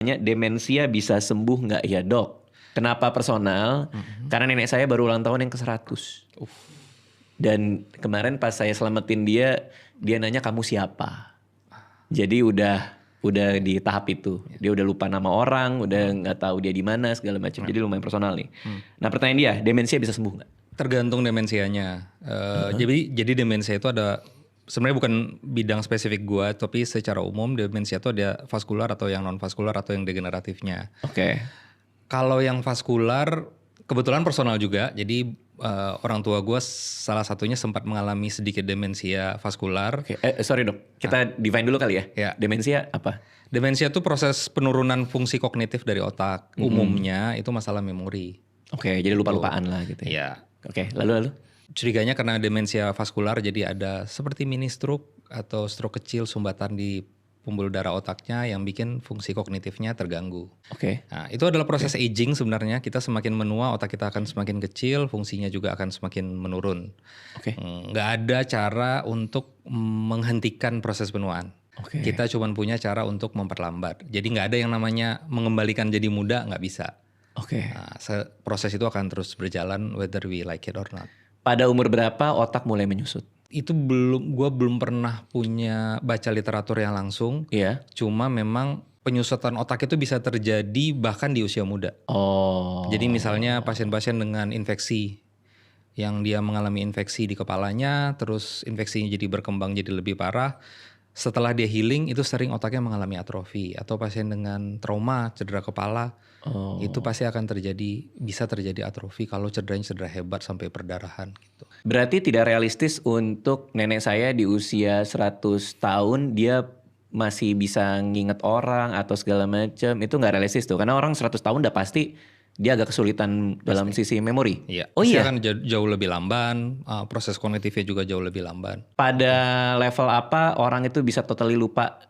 Demensia bisa sembuh nggak ya dok? Kenapa personal? Karena nenek saya baru ulang tahun yang ke-100. Dan kemarin pas saya selamatin dia nanya kamu siapa? Jadi udah di tahap itu. Dia udah lupa nama orang, udah nggak tahu dia di mana segala macam. Jadi lumayan personal nih. Nah pertanyaan dia, demensia bisa sembuh nggak? Tergantung demensianya. Jadi demensia itu ada sebenarnya bukan bidang spesifik gua, tapi secara umum demensia itu ada vaskular atau yang non vaskular atau yang degeneratifnya. Oke. Kalau yang vaskular kebetulan personal juga. Jadi orang tua gua salah satunya sempat mengalami sedikit demensia vaskular. Oke. Sorry dok, kita define dulu kali ya. Ya. Demensia apa? Demensia itu proses penurunan fungsi kognitif dari otak. Umumnya itu masalah memori. Oke, jadi lupa-lupaan lah gitu ya. Ya. Oke, lalu? Curiganya karena demensia vaskular jadi ada seperti mini stroke atau stroke kecil sumbatan di pembuluh darah otaknya yang bikin fungsi kognitifnya terganggu. Oke. Nah, itu adalah proses aging sebenarnya. Kita semakin menua, otak kita akan semakin kecil, fungsinya juga akan semakin menurun. Oke. Nggak ada cara untuk menghentikan proses penuaan. Oke. Kita cuma punya cara untuk memperlambat. Jadi nggak ada yang namanya mengembalikan jadi muda, nggak bisa. Oke. Nah, proses itu akan terus berjalan whether we like it or not. Pada umur berapa otak mulai menyusut? Itu gue belum pernah punya baca literatur yang langsung. Iya. Cuma memang penyusutan otak itu bisa terjadi bahkan di usia muda. Oh. Jadi misalnya pasien-pasien dengan infeksi yang dia mengalami infeksi di kepalanya, terus infeksinya jadi berkembang jadi lebih parah. Setelah dia healing itu sering otaknya mengalami atrofi. Atau pasien dengan trauma, cedera kepala, itu pasti akan bisa terjadi atrofi kalau cederanya cedera hebat sampai perdarahan gitu. Berarti tidak realistis untuk nenek saya di usia 100 tahun dia masih bisa nginget orang atau segala macam. Itu nggak realistis tuh. Karena orang 100 tahun udah pasti dia agak kesulitan dalam sisi memori. Iya. Oh iya. Akan jauh lebih lamban, proses kognitifnya juga jauh lebih lamban. Pada level apa orang itu bisa totally lupa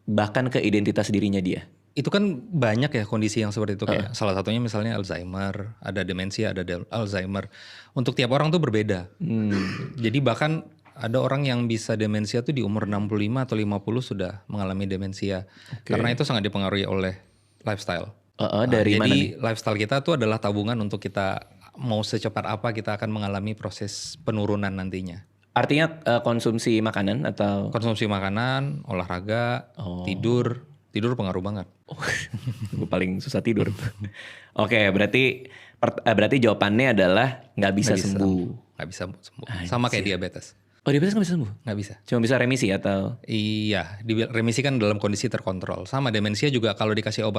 bahkan ke identitas dirinya dia? Itu kan banyak ya kondisi yang seperti itu. Kayak salah satunya misalnya Alzheimer, ada demensia, ada Alzheimer. Untuk tiap orang tuh berbeda. Jadi bahkan ada orang yang bisa demensia tuh di umur 65 atau 50 sudah mengalami demensia. Karena itu sangat dipengaruhi oleh lifestyle. Dari mana nih? Jadi lifestyle kita tuh adalah tabungan untuk kita mau secepat apa kita akan mengalami proses penurunan nantinya. Artinya konsumsi makanan atau? Konsumsi makanan, olahraga, tidur pengaruh banget. Gue paling susah tidur. Oke, berarti jawabannya adalah nggak bisa sembuh. Nggak bisa sembuh. Sama kayak diabetes. Oh, diabetes nggak bisa sembuh? Nggak bisa. Cuma bisa remisi atau? Iya, remisi kan dalam kondisi terkontrol. Sama demensia juga kalau dikasih obat